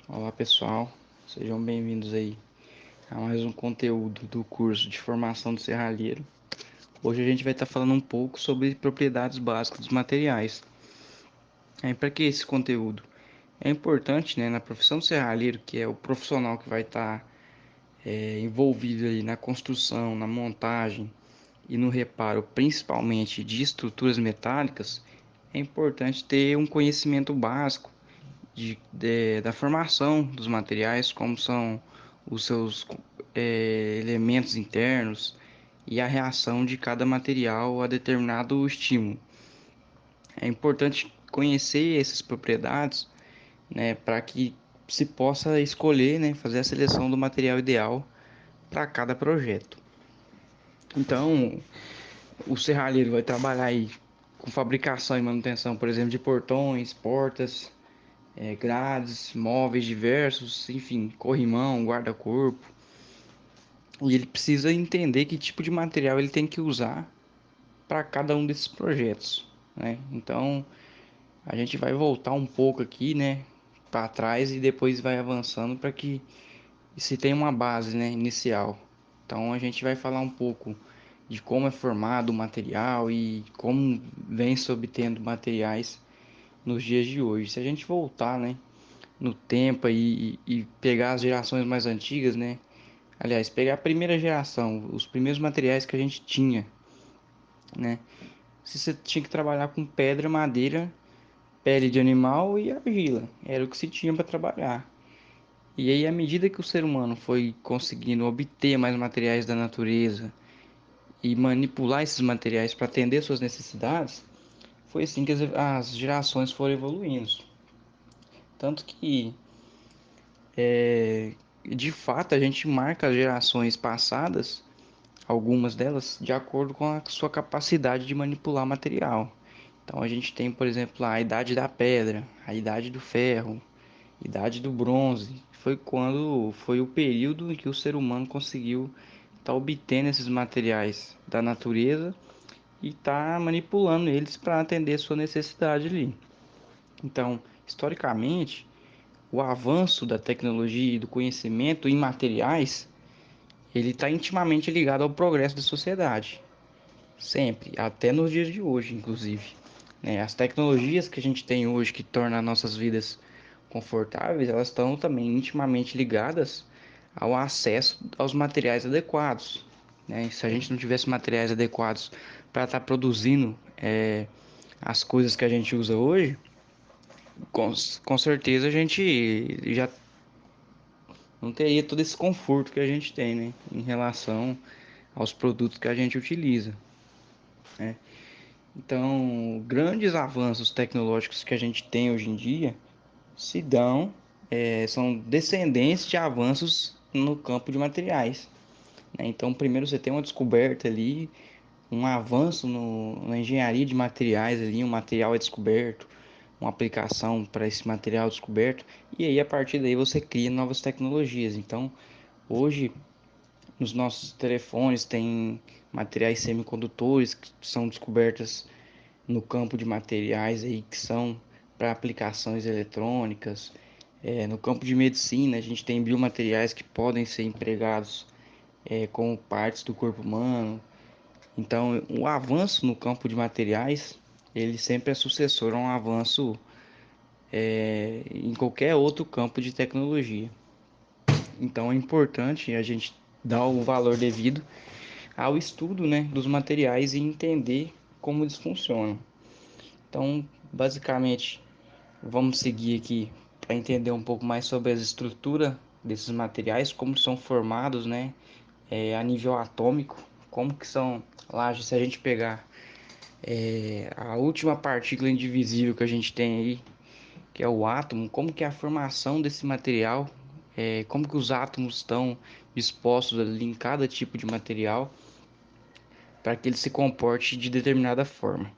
Olá pessoal, sejam bem-vindos aí a mais um conteúdo do curso de formação do serralheiro. Hoje a gente vai estar falando um pouco sobre propriedades básicas dos materiais. Para que esse conteúdo? É importante, né, na profissão do serralheiro, que é o profissional que vai estar envolvido aí na construção, na montagem e no reparo, principalmente de estruturas metálicas. É importante ter um conhecimento básico da formação dos materiais, como são os seus elementos internos e a reação de cada material a determinado estímulo. É importante conhecer essas propriedades, né, para que se possa escolher, né, fazer a seleção do material ideal para cada projeto. Então, o serralheiro vai trabalhar aí com fabricação e manutenção, por exemplo, de portões, portas, grades, móveis diversos, enfim, corrimão, guarda-corpo. E ele precisa entender que tipo de material ele tem que usar para cada um desses projetos, né? Então, a gente vai voltar um pouco aqui, né, para trás e depois vai avançando para que se tenha uma base, né, inicial. Então, a gente vai falar um pouco de como é formado o material e como vem se obtendo materiais nos dias de hoje. Se a gente voltar, né, no tempo e pegar as gerações mais antigas, né? Aliás, pegar a primeira geração, os primeiros materiais que a gente tinha, né? Se você tinha que trabalhar com pedra, madeira, pele de animal e argila, era o que se tinha para trabalhar. E aí, à medida que o ser humano foi conseguindo obter mais materiais da natureza e manipular esses materiais para atender suas necessidades, foi assim que as gerações foram evoluindo. Tanto que de fato a gente marca as gerações passadas, algumas delas, de acordo com a sua capacidade de manipular material. Então a gente tem, por exemplo, a idade da pedra, a idade do ferro, a idade do bronze. Foi o período em que o ser humano conseguiu estar obtendo esses materiais da natureza e estar manipulando eles para atender a sua necessidade ali. Então, historicamente, o avanço da tecnologia e do conhecimento em materiais, ele está intimamente ligado ao progresso da sociedade, sempre, até nos dias de hoje, inclusive. As tecnologias que a gente tem hoje que tornam as nossas vidas confortáveis, elas estão também intimamente ligadas ao acesso aos materiais adequados. Se a gente não tivesse materiais adequados para estar produzindo as coisas que a gente usa hoje, com certeza a gente já não teria todo esse conforto que a gente tem, né, em relação aos produtos que a gente utiliza, né? Então, grandes avanços tecnológicos que a gente tem hoje em dia se dão, são descendentes de avanços no campo de materiais, né? Então, primeiro você tem uma descoberta ali, um avanço na engenharia de materiais ali, um material é descoberto, uma aplicação para esse material descoberto, e aí a partir daí você cria novas tecnologias. Então, hoje nos nossos telefones tem materiais semicondutores que são descobertas no campo de materiais aí que são para aplicações eletrônicas. No campo de medicina, a gente tem biomateriais que podem ser empregados como partes do corpo humano. Então, o avanço no campo de materiais, ele sempre é sucessor a um avanço em qualquer outro campo de tecnologia. Então, é importante a gente dar o valor devido ao estudo, né, dos materiais e entender como eles funcionam. Então, basicamente, vamos seguir aqui para entender um pouco mais sobre a estrutura desses materiais, como são formados, né, a nível atômico, como que são lá, se a gente pegar a última partícula indivisível que a gente tem aí, que é o átomo, como que é a formação desse material, como que os átomos estão dispostos ali em cada tipo de material para que ele se comporte de determinada forma.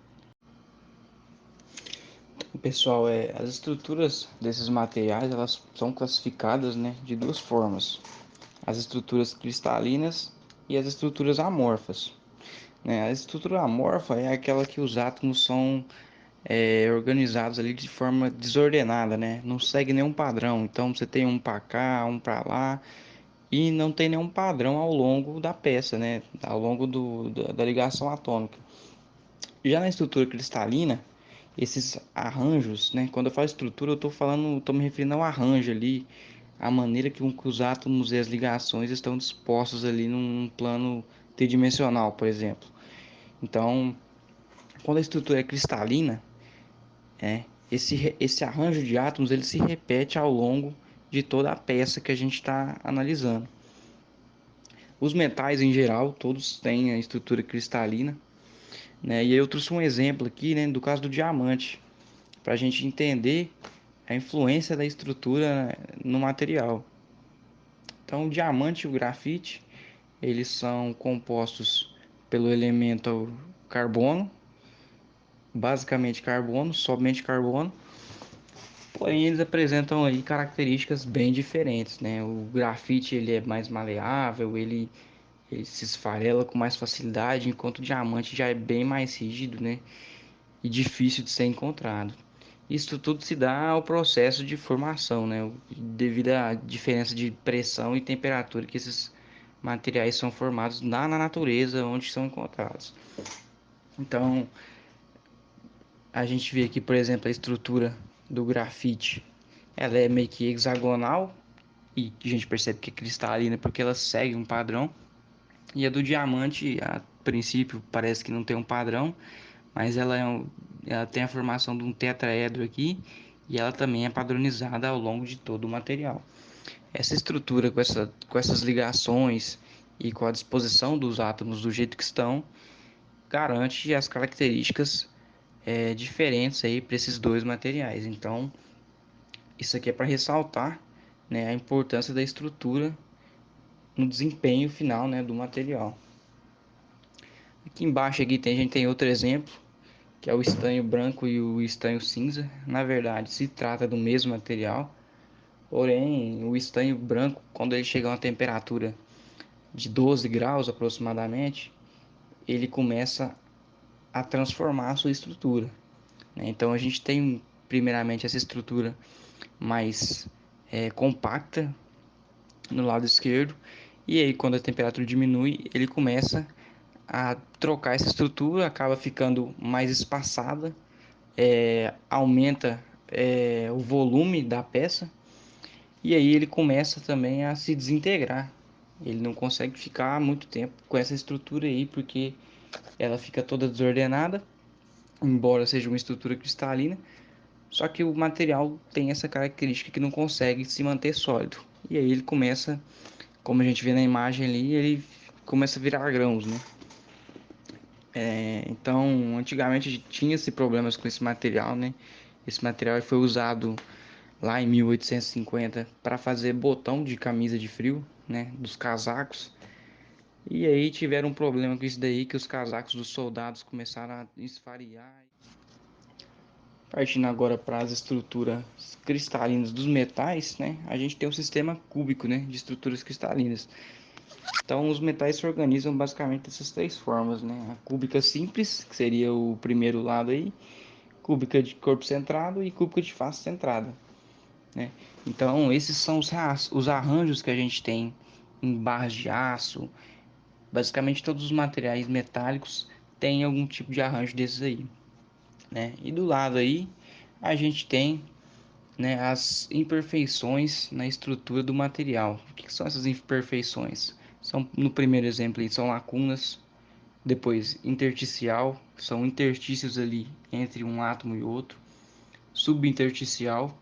Pessoal, as estruturas desses materiais elas são classificadas, né, de duas formas: as estruturas cristalinas e as estruturas amorfas. A estrutura amorfa é aquela que os átomos são organizados ali de forma desordenada, né? Não segue nenhum padrão. Então você tem um para cá, um para lá e não tem nenhum padrão ao longo da peça, né? Ao longo da ligação atômica. Já na estrutura cristalina, esses arranjos, né? Quando eu falo estrutura, eu estou me referindo ao arranjo ali, a maneira que os átomos e as ligações estão dispostos ali num plano tridimensional, por exemplo. Então, quando a estrutura é cristalina, esse arranjo de átomos ele se repete ao longo de toda a peça que a gente está analisando. Os metais em geral, todos têm a estrutura cristalina, né? E aí eu trouxe um exemplo aqui, né, do caso do diamante, para a gente entender a influência da estrutura no material. Então, o diamante e o grafite, eles são compostos pelo elemento carbono, basicamente carbono, somente carbono. Porém, eles apresentam aí características bem diferentes, né? O grafite ele é mais maleável, ele se esfarela com mais facilidade, enquanto o diamante já é bem mais rígido, né? E difícil de ser encontrado. Isso tudo se dá ao processo de formação, né? Devido à diferença de pressão e temperatura que esses materiais são formados na natureza onde são encontrados. Então, a gente vê aqui, por exemplo, a estrutura do grafite. Ela é meio que hexagonal e a gente percebe que é cristalina porque ela segue um padrão. E a do diamante, a princípio, parece que não tem um padrão, mas ela tem a formação de um tetraedro aqui e ela também é padronizada ao longo de todo o material. Essa estrutura com essas ligações e com a disposição dos átomos do jeito que estão, garante as características diferentes aí para esses dois materiais. Então, isso aqui é para ressaltar, né, a importância da estrutura no desempenho final, né, do material. Aqui embaixo aqui a gente tem outro exemplo, que é o estanho branco e o estanho cinza. Na verdade, se trata do mesmo material, porém o estanho branco, quando ele chega a uma temperatura de 12 graus aproximadamente, ele começa a transformar a sua estrutura, né? Então a gente tem primeiramente essa estrutura mais compacta no lado esquerdo, e aí quando a temperatura diminui, ele começa a trocar essa estrutura, acaba ficando mais espaçada, aumenta o volume da peça, e aí ele começa também a se desintegrar. Ele não consegue ficar muito tempo com essa estrutura aí, porque ela fica toda desordenada, embora seja uma estrutura cristalina, só que o material tem essa característica que não consegue se manter sólido. E aí ele começa, como a gente vê na imagem ali, ele começa a virar grãos, né? Então, antigamente tinha-se problemas com esse material, né? Esse material foi usado lá em 1850 para fazer botão de camisa de frio, né? Dos casacos. E aí tiveram um problema com isso daí, que os casacos dos soldados começaram a esfariar. Partindo agora para as estruturas cristalinas dos metais, né? A gente tem um sistema cúbico, né? De estruturas cristalinas. Então, os metais se organizam basicamente dessas três formas, né? A cúbica simples, que seria o primeiro lado aí, cúbica de corpo centrado e cúbica de face centrada, né? Então, esses são os arranjos que a gente tem em barras de aço. Basicamente, todos os materiais metálicos têm algum tipo de arranjo desses aí, né? E do lado aí, a gente tem, né, as imperfeições na estrutura do material. O que são essas imperfeições? São, no primeiro exemplo, aí, são lacunas. Depois, intersticial, são interstícios ali entre um átomo e outro. Subintersticial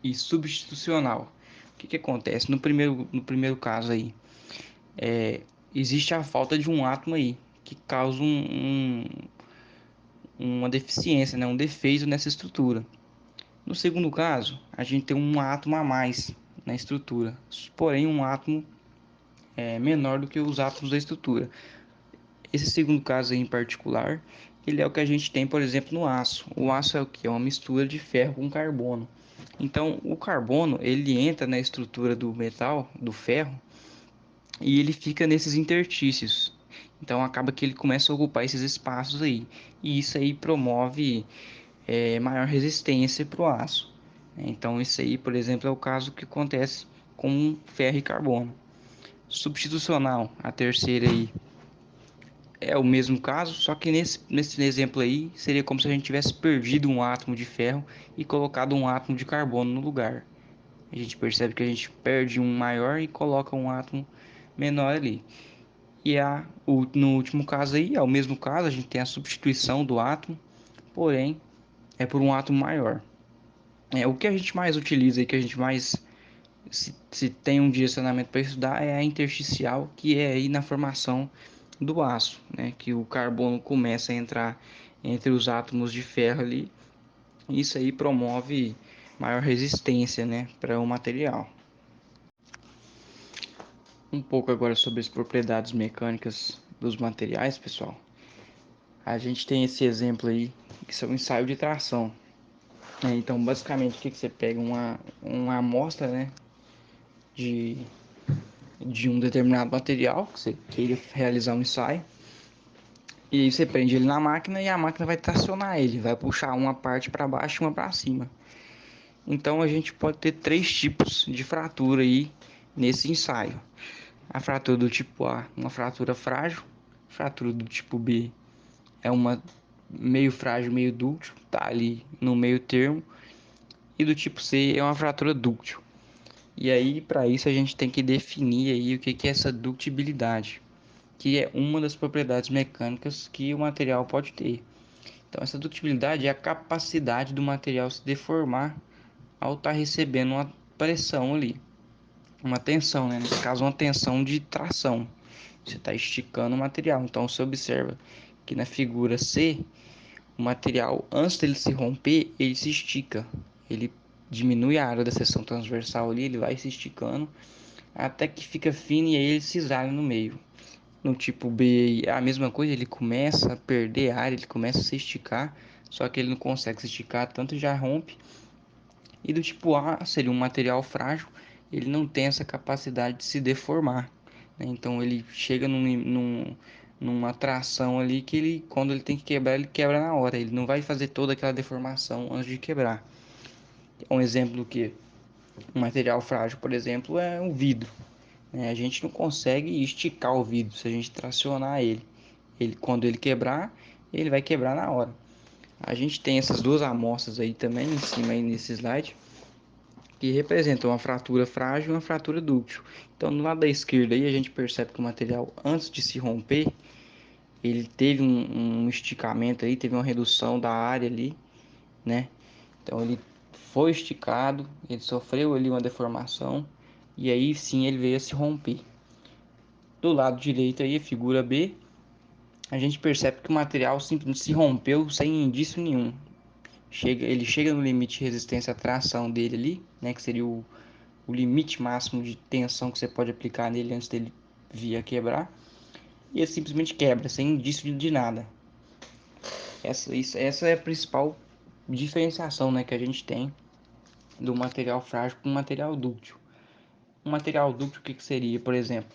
e substitucional. O que acontece? No primeiro caso aí, existe a falta de um átomo aí, que causa uma deficiência, né, um defeito nessa estrutura. No segundo caso, a gente tem um átomo a mais na estrutura, porém um átomo menor do que os átomos da estrutura. Esse segundo caso aí em particular, ele é o que a gente tem, por exemplo, no aço. O aço é o que? É uma mistura de ferro com carbono. Então, o carbono, ele entra na estrutura do metal, do ferro, e ele fica nesses interstícios. Então, acaba que ele começa a ocupar esses espaços aí. E isso aí promove maior resistência para o aço. Então isso aí, por exemplo, é o caso que acontece com ferro e carbono. Substitucional, a terceira aí, é o mesmo caso, só que nesse exemplo aí seria como se a gente tivesse perdido um átomo de ferro e colocado um átomo de carbono no lugar. A gente percebe que a gente perde um maior e coloca um átomo menor ali. No último caso aí, é o mesmo caso, a gente tem a substituição do átomo, porém é por um átomo maior. O que a gente mais utiliza e que a gente mais se tem um direcionamento para estudar é a intersticial, que é aí na formação do aço, né? Que o carbono começa a entrar entre os átomos de ferro ali. Isso aí promove maior resistência, né, para o material. Um pouco agora sobre as propriedades mecânicas dos materiais, pessoal. A gente tem esse exemplo aí, que são ensaio de tração. Então, basicamente, o que você pega? Uma amostra, né, de, de um determinado material, que você queira realizar um ensaio, e aí você prende ele na máquina e a máquina vai tracionar ele, vai puxar uma parte para baixo e uma para cima. Então, a gente pode ter três tipos de fratura aí nesse ensaio. A fratura do tipo A, uma fratura frágil. Fratura do tipo B é uma meio frágil, meio dúctil, tá ali no meio termo. E do tipo C é uma fratura dúctil. E aí, para isso, a gente tem que definir aí o que é essa ductibilidade, que é uma das propriedades mecânicas que o material pode ter. Então, essa ductibilidade é a capacidade do material se deformar ao estar recebendo uma pressão ali, uma tensão, né? Nesse caso, uma tensão de tração. Você está esticando o material. Então, você observa que na figura C, o material, antes dele se romper, ele se estica. Ele diminui a área da seção transversal ali, ele vai se esticando até que fica fino e aí ele cisale no meio. No tipo B, a mesma coisa, ele começa a perder área, ele começa a se esticar, só que ele não consegue se esticar tanto e já rompe. E do tipo A seria um material frágil, ele não tem essa capacidade de se deformar, né? Então ele chega numa tração ali que ele, quando ele tem que quebrar, ele quebra na hora. Ele não vai fazer toda aquela deformação antes de quebrar. Um exemplo do que um material frágil, por exemplo, é o vidro, né? A gente não consegue esticar o vidro se a gente tracionar ele. Quando ele quebrar, ele vai quebrar na hora. A gente tem essas duas amostras aí também em cima aí nesse slide, que representam uma fratura frágil e uma fratura dúctil. Então, no lado da esquerda aí a gente percebe que o material, antes de se romper, ele teve um esticamento aí, teve uma redução da área ali, né? Então ele foi esticado, ele sofreu ali uma deformação e aí sim ele veio a se romper. Do lado direito aí, a figura B, a gente percebe que o material simplesmente se rompeu sem indício nenhum. Ele chega no limite de resistência à tração dele ali, né, que seria o limite máximo de tensão que você pode aplicar nele antes dele vir a quebrar. E ele simplesmente quebra, sem indício de nada. Essa é a principal diferenciação, né, que a gente tem do material frágil para o material dúctil. Um material dúctil, o que seria? Por exemplo,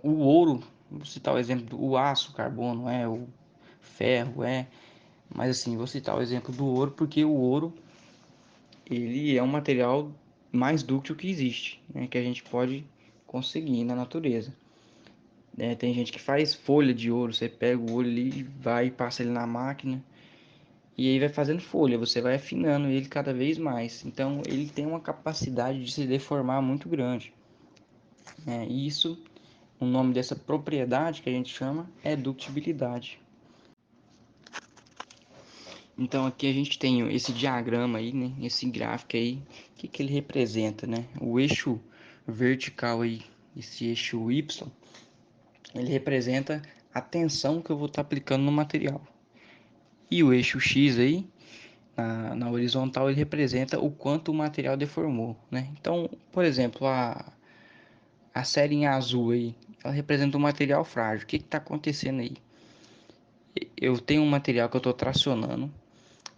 o ouro, vou citar o exemplo do aço, carbono, o ferro, mas assim, vou citar o exemplo do ouro porque o ouro ele é um material mais dúctil que existe, né, que a gente pode conseguir na natureza. Tem gente que faz folha de ouro, você pega o ouro ali, vai e passa ele na máquina e aí vai fazendo folha, você vai afinando ele cada vez mais. Então ele tem uma capacidade de se deformar muito grande. E isso, o nome dessa propriedade que a gente chama é ductibilidade. Então aqui a gente tem esse diagrama aí, né? Esse gráfico aí, o que ele representa, né? O eixo vertical aí, esse eixo Y, ele representa a tensão que eu vou estar aplicando no material. E o eixo X aí, na horizontal, ele representa o quanto o material deformou, né? Então, por exemplo, a série em azul aí, ela representa um material frágil. O que está acontecendo aí? Eu tenho um material que eu estou tracionando,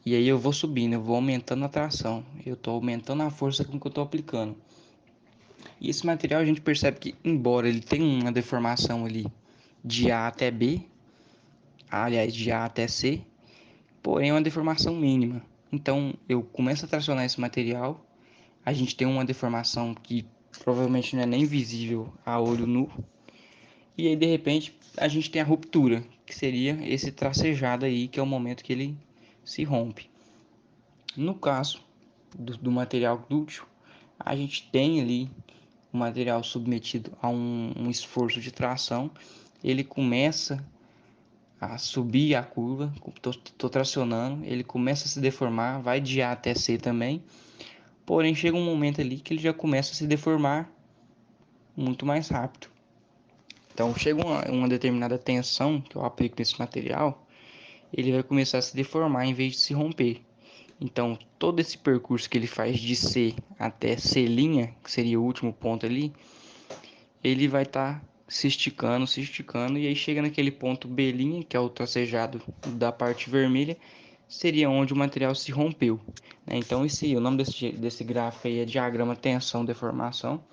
e aí eu vou subindo, eu vou aumentando a tração, eu estou aumentando a força com que eu estou aplicando. E esse material a gente percebe que, embora ele tenha uma deformação ali de A até B, aliás, de A até C, porém é uma deformação mínima. Então eu começo a tracionar esse material, a gente tem uma deformação que provavelmente não é nem visível a olho nu, e aí de repente a gente tem a ruptura, que seria esse tracejado aí, que é o momento que ele se rompe. No caso do material dúctil, a gente tem ali o material submetido a um esforço de tração, ele começa a subir a curva, tô tracionando, ele começa a se deformar, vai de A até C também, porém chega um momento ali que ele já começa a se deformar muito mais rápido. Então chega uma determinada tensão que eu aplico nesse material, ele vai começar a se deformar em vez de se romper. Então todo esse percurso que ele faz de C até C', que seria o último ponto ali, ele vai estar se esticando, e aí chega naquele ponto B', que é o tracejado da parte vermelha, seria onde o material se rompeu, né? Então o nome desse gráfico aí é diagrama tensão-deformação,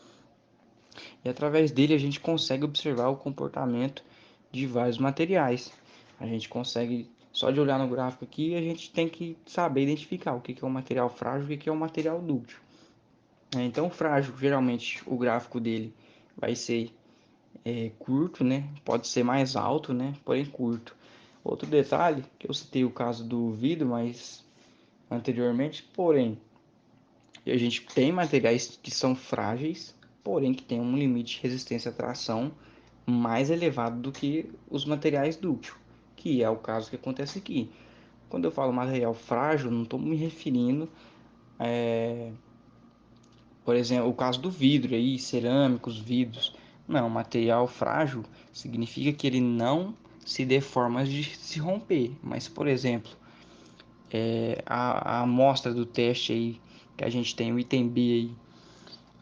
e através dele a gente consegue observar o comportamento de vários materiais. A gente consegue, só de olhar no gráfico aqui, a gente tem que saber identificar o que é um material frágil e o que é um material dúctil. Então, frágil, geralmente o gráfico dele vai ser curto, né? Pode ser mais alto, né? Porém curto. Outro detalhe, que eu citei o caso do vidro, mas anteriormente, porém, a gente tem materiais que são frágeis, porém que tem um limite de resistência à tração mais elevado do que os materiais dúctil, que é o caso que acontece aqui. Quando eu falo material frágil, não estou me referindo, por exemplo, o caso do vidro aí, cerâmicos, vidros. Não, material frágil significa que ele não se deforma de se romper. Mas, por exemplo, a amostra do teste aí que a gente tem, o item B aí,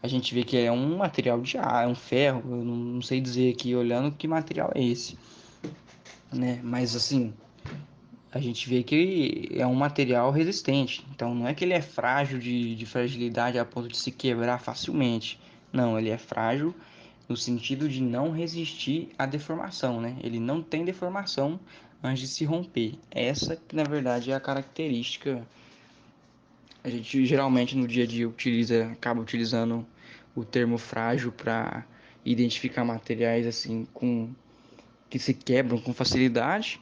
a gente vê que é um material de ar, é um ferro, eu não sei dizer aqui olhando que material é esse, né? Mas assim, a gente vê que é um material resistente. Então não é que ele é frágil de fragilidade a ponto de se quebrar facilmente. Não, ele é frágil no sentido de não resistir à deformação, né? Ele não tem deformação antes de se romper. Essa que na verdade é a característica. A gente geralmente no dia a dia acaba utilizando o termo frágil para identificar materiais assim com que se quebram com facilidade,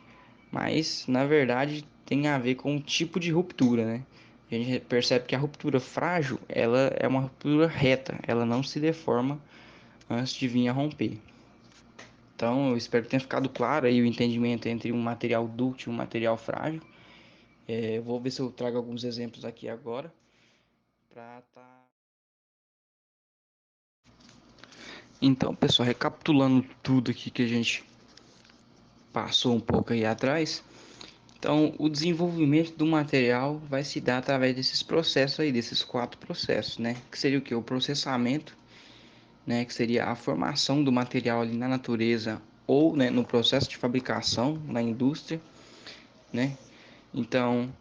mas na verdade tem a ver com o tipo de ruptura, né? A gente percebe que a ruptura frágil, ela é uma ruptura reta, ela não se deforma antes de vir a romper. Então, eu espero que tenha ficado claro aí o entendimento entre um material dúctil e um material frágil. Eu vou ver se eu trago alguns exemplos aqui agora para tá. Então, pessoal, recapitulando tudo aqui que a gente passou um pouco aí atrás. Então, o desenvolvimento do material vai se dar através desses processos aí, desses quatro processos, né? Que seria o que? O processamento, né? Que seria a formação do material ali na natureza ou, né, no processo de fabricação na indústria, né? Então,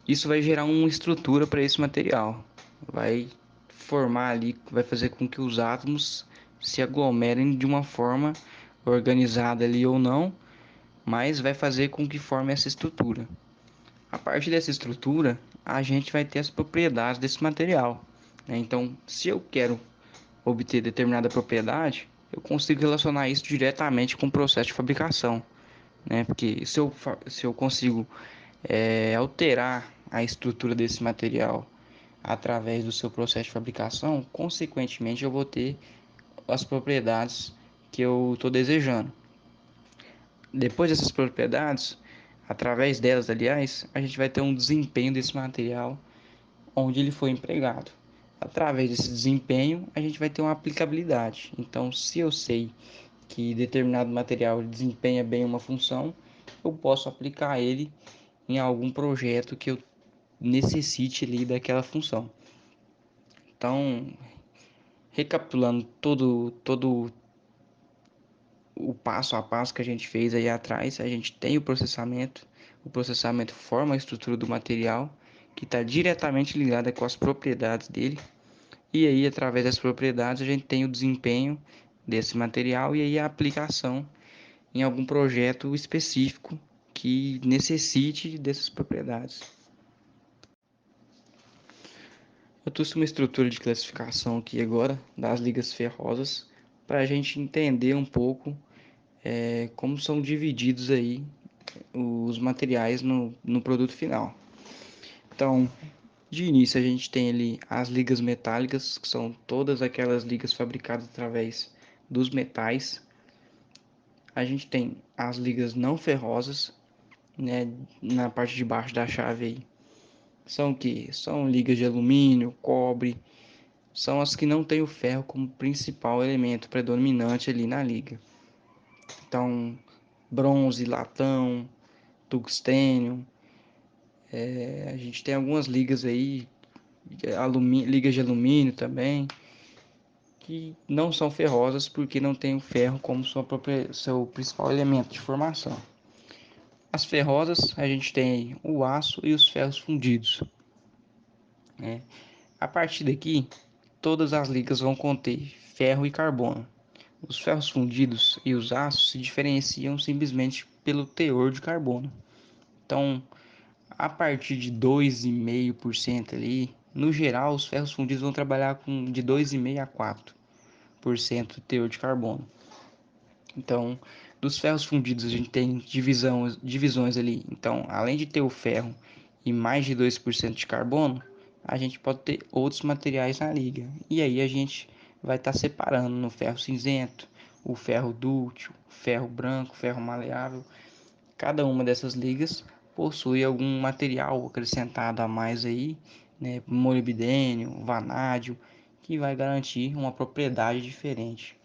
isso vai gerar uma estrutura para esse material, vai formar ali, vai fazer com que os átomos se aglomerem de uma forma organizada ali ou não, mas vai fazer com que forme essa estrutura. A partir dessa estrutura, a gente vai ter as propriedades desse material, né? Então, se eu quero obter determinada propriedade, eu consigo relacionar isso diretamente com o processo de fabricação, né? Porque se eu consigo alterar a estrutura desse material através do seu processo de fabricação, consequentemente eu vou ter as propriedades que eu estou desejando. Depois dessas propriedades, através delas, aliás, a gente vai ter um desempenho desse material onde ele foi empregado. Através desse desempenho, a gente vai ter uma aplicabilidade. Então, se eu sei que determinado material desempenha bem uma função, eu posso aplicar ele em algum projeto que eu necessite ali daquela função. Então, recapitulando todo o passo a passo que a gente fez aí atrás, a gente tem o processamento forma a estrutura do material, que está diretamente ligada com as propriedades dele, e aí através das propriedades a gente tem o desempenho desse material e aí a aplicação em algum projeto específico que necessite dessas propriedades. Eu trouxe uma estrutura de classificação aqui agora das ligas ferrosas para a gente entender um pouco como são divididos aí os materiais no produto final. Então, de início a gente tem ali as ligas metálicas, que são todas aquelas ligas fabricadas através dos metais. A gente tem as ligas não ferrosas, né, na parte de baixo da chave aí. São o que? São ligas de alumínio, cobre, são as que não têm o ferro como principal elemento predominante ali na liga. Então, bronze, latão, tungstênio, a gente tem algumas ligas aí, ligas de alumínio também, que não são ferrosas porque não tem o ferro como seu principal elemento de formação. As ferrosas, a gente tem o aço e os ferros fundidos, né? A partir daqui, todas as ligas vão conter ferro e carbono. Os ferros fundidos e os aços se diferenciam simplesmente pelo teor de carbono. Então, a partir de 2,5% ali, no geral, os ferros fundidos vão trabalhar com de 2,5% a 4% de teor de carbono. Então, dos ferros fundidos a gente tem divisões ali. Então, além de ter o ferro e mais de 2% de carbono, a gente pode ter outros materiais na liga. E aí a gente vai estar separando no ferro cinzento, o ferro dúctil, ferro branco, ferro maleável. Cada uma dessas ligas possui algum material acrescentado a mais aí, né, molibdênio, vanádio, que vai garantir uma propriedade diferente.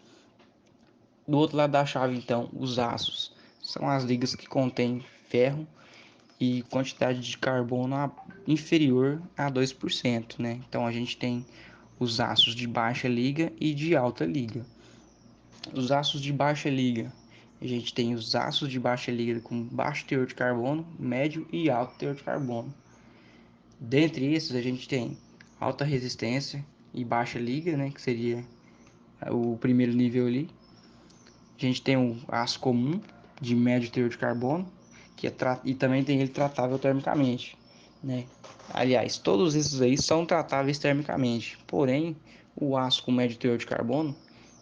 Do outro lado da chave, então, os aços são as ligas que contêm ferro e quantidade de carbono inferior a 2%, né? Então a gente tem os aços de baixa liga e de alta liga. Os aços de baixa liga, a gente tem os aços de baixa liga com baixo teor de carbono, médio e alto teor de carbono. Dentre esses a gente tem alta resistência e baixa liga, né, que seria o primeiro nível ali. A gente tem o aço comum de médio teor de carbono, que e também tem ele tratável termicamente, né? Aliás, todos esses aí são tratáveis termicamente, porém o aço com médio teor de carbono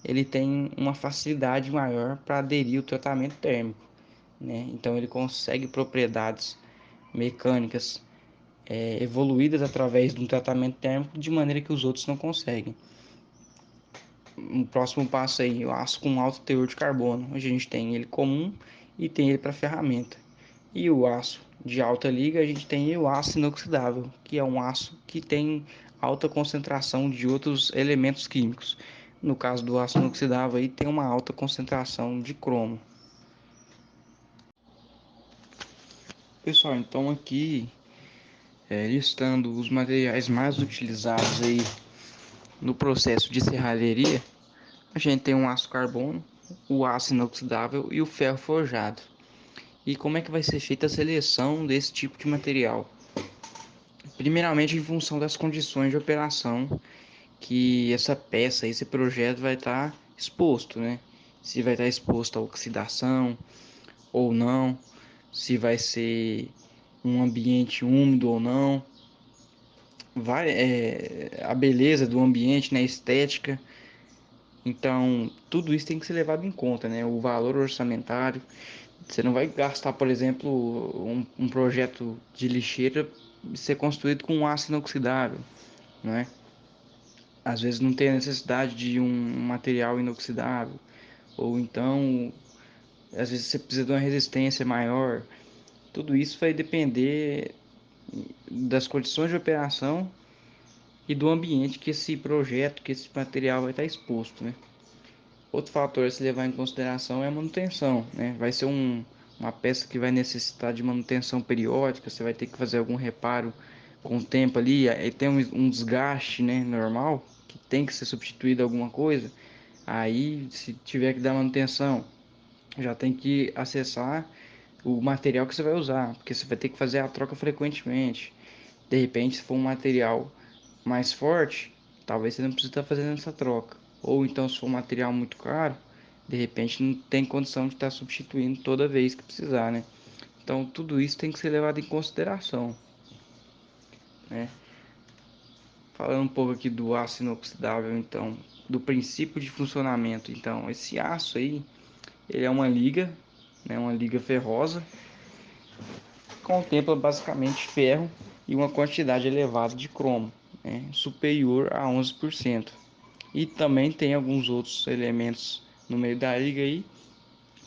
ele tem uma facilidade maior para aderir ao tratamento térmico, né? Então ele consegue propriedades mecânicas evoluídas através de um tratamento térmico de maneira que os outros não conseguem. Um próximo passo aí, o aço com alto teor de carbono. A gente tem ele comum e tem ele para ferramenta. E o aço de alta liga, a gente tem o aço inoxidável, que é um aço que tem alta concentração de outros elementos químicos. No caso do aço inoxidável, aí tem uma alta concentração de cromo. Pessoal, então aqui listando os materiais mais utilizados aí no processo de serralheria, a gente tem um aço carbono, o aço inoxidável e o ferro forjado. E como é que vai ser feita a seleção desse tipo de material? Primeiramente, em função das condições de operação que essa peça, esse projeto vai estar exposto, né? Se vai estar exposto à oxidação ou não, se vai ser um ambiente úmido ou não, a beleza do ambiente, né? A estética. Então, tudo isso tem que ser levado em conta, né? O valor orçamentário. Você não vai gastar, por exemplo, um projeto de lixeira ser construído com aço inoxidável, né? Às vezes não tem a necessidade de um material inoxidável, ou então, às vezes você precisa de uma resistência maior. Tudo isso vai depender das condições de operação e do ambiente que esse projeto, que esse material vai estar exposto, né? Outro fator a se levar em consideração é a manutenção, né? Vai ser uma peça que vai necessitar de manutenção periódica, você vai ter que fazer algum reparo com o tempo ali, e tem um desgaste, né, normal, que tem que ser substituído alguma coisa. Aí, se tiver que dar manutenção, já tem que acessar o material que você vai usar, porque você vai ter que fazer a troca frequentemente. De repente, se for um material mais forte, talvez você não precise estar fazendo essa troca. Ou então, se for um material muito caro, de repente não tem condição de estar substituindo toda vez que precisar, né? Então tudo isso tem que ser levado em consideração, né? Falando um pouco aqui do aço inoxidável, então, do princípio de funcionamento. Então, esse aço aí, ele é uma liga, né, uma liga ferrosa, que contempla basicamente ferro e uma quantidade elevada de cromo, né, superior a 11%. E também tem alguns outros elementos no meio da liga aí,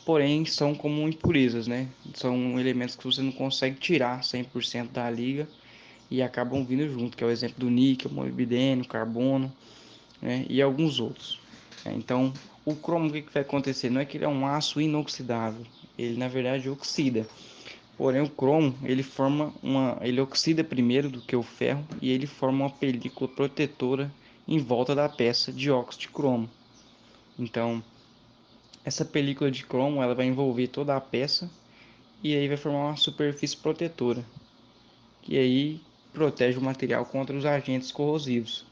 porém são como impurezas, né? São elementos que você não consegue tirar 100% da liga e acabam vindo junto, que é o exemplo do níquel, molibdênio, carbono, né? E alguns outros. Então, o cromo, o que vai acontecer? Não é que ele é um aço inoxidável, ele na verdade oxida. Porém, o cromo ele oxida primeiro do que o ferro e ele forma uma película protetora em volta da peça de óxido de cromo. Então, essa película de cromo ela vai envolver toda a peça e aí vai formar uma superfície protetora, que aí protege o material contra os agentes corrosivos.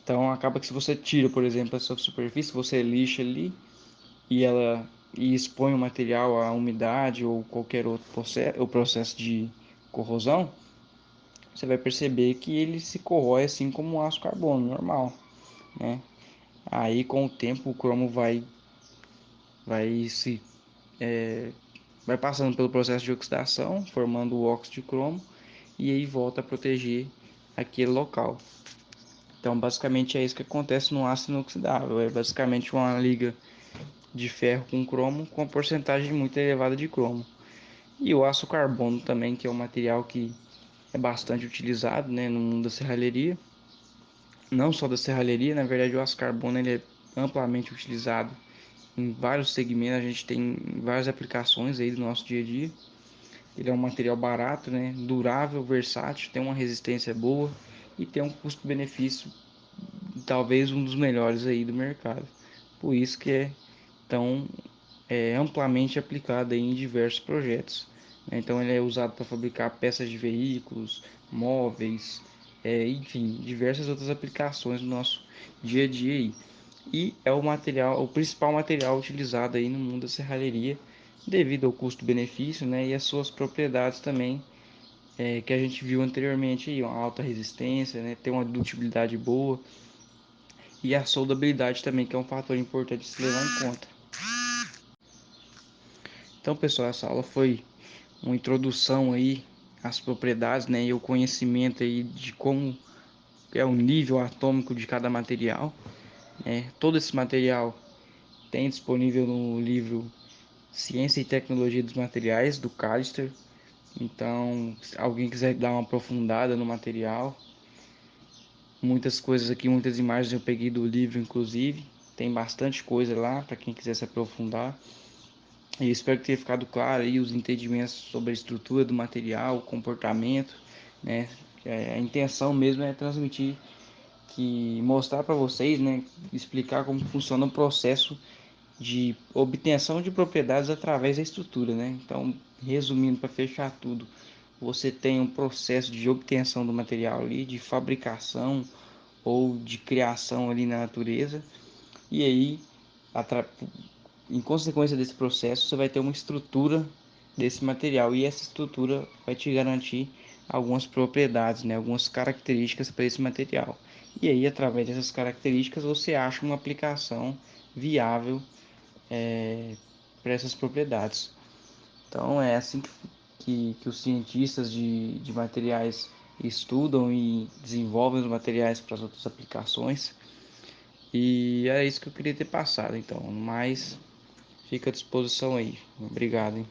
Então acaba que se você tira, por exemplo, essa superfície, você lixa ali e expõe o material à umidade ou qualquer outro processo de corrosão, você vai perceber que ele se corrói assim como o aço carbono normal, né? Aí com o tempo o cromo vai se é, vai passando pelo processo de oxidação, formando o óxido de cromo e aí volta a proteger aquele local. Então, basicamente é isso que acontece no aço inoxidável. É basicamente uma liga de ferro com cromo com uma porcentagem muito elevada de cromo. E o aço carbono também, que é um material que é bastante utilizado, né, no mundo da serralheria. Não só da serralheria, na verdade o aço carbono ele é amplamente utilizado em vários segmentos. A gente tem várias aplicações aí do nosso dia a dia. Ele é um material barato, né, durável, versátil, tem uma resistência boa e tem um custo-benefício talvez um dos melhores aí do mercado. Por isso que é tão amplamente aplicado em diversos projetos. Então ele é usado para fabricar peças de veículos, móveis, enfim, diversas outras aplicações no nosso dia a dia aí. E é o principal material utilizado aí no mundo da serralheria, devido ao custo-benefício, né, e as suas propriedades também, que a gente viu anteriormente aí, uma alta resistência, né, tem uma dutibilidade boa e a soldabilidade também, que é um fator importante de se levar em conta. Então, pessoal, essa aula foi uma introdução aí às propriedades, né, e o conhecimento aí de como é o nível atômico de cada material, né? Todo esse material tem disponível no livro Ciência e Tecnologia dos Materiais do Callister. Então, se alguém quiser dar uma aprofundada no material, muitas coisas aqui, muitas imagens eu peguei do livro, inclusive. Tem bastante coisa lá para quem quiser se aprofundar. E espero que tenha ficado claro aí os entendimentos sobre a estrutura do material, o comportamento, né? A intenção mesmo é transmitir, que mostrar para vocês, né? Explicar como funciona o processo de obtenção de propriedades através da estrutura, né? Então, resumindo para fechar tudo, você tem um processo de obtenção do material ali, de fabricação ou de criação ali na natureza, e aí em consequência desse processo, você vai ter uma estrutura desse material e essa estrutura vai te garantir algumas propriedades, né, algumas características para esse material. E aí, através dessas características, você acha uma aplicação viável para essas propriedades. Então, é assim que os cientistas de materiais estudam e desenvolvem os materiais para as outras aplicações. E é isso que eu queria ter passado. Então, mas fica à disposição aí. Obrigado, hein?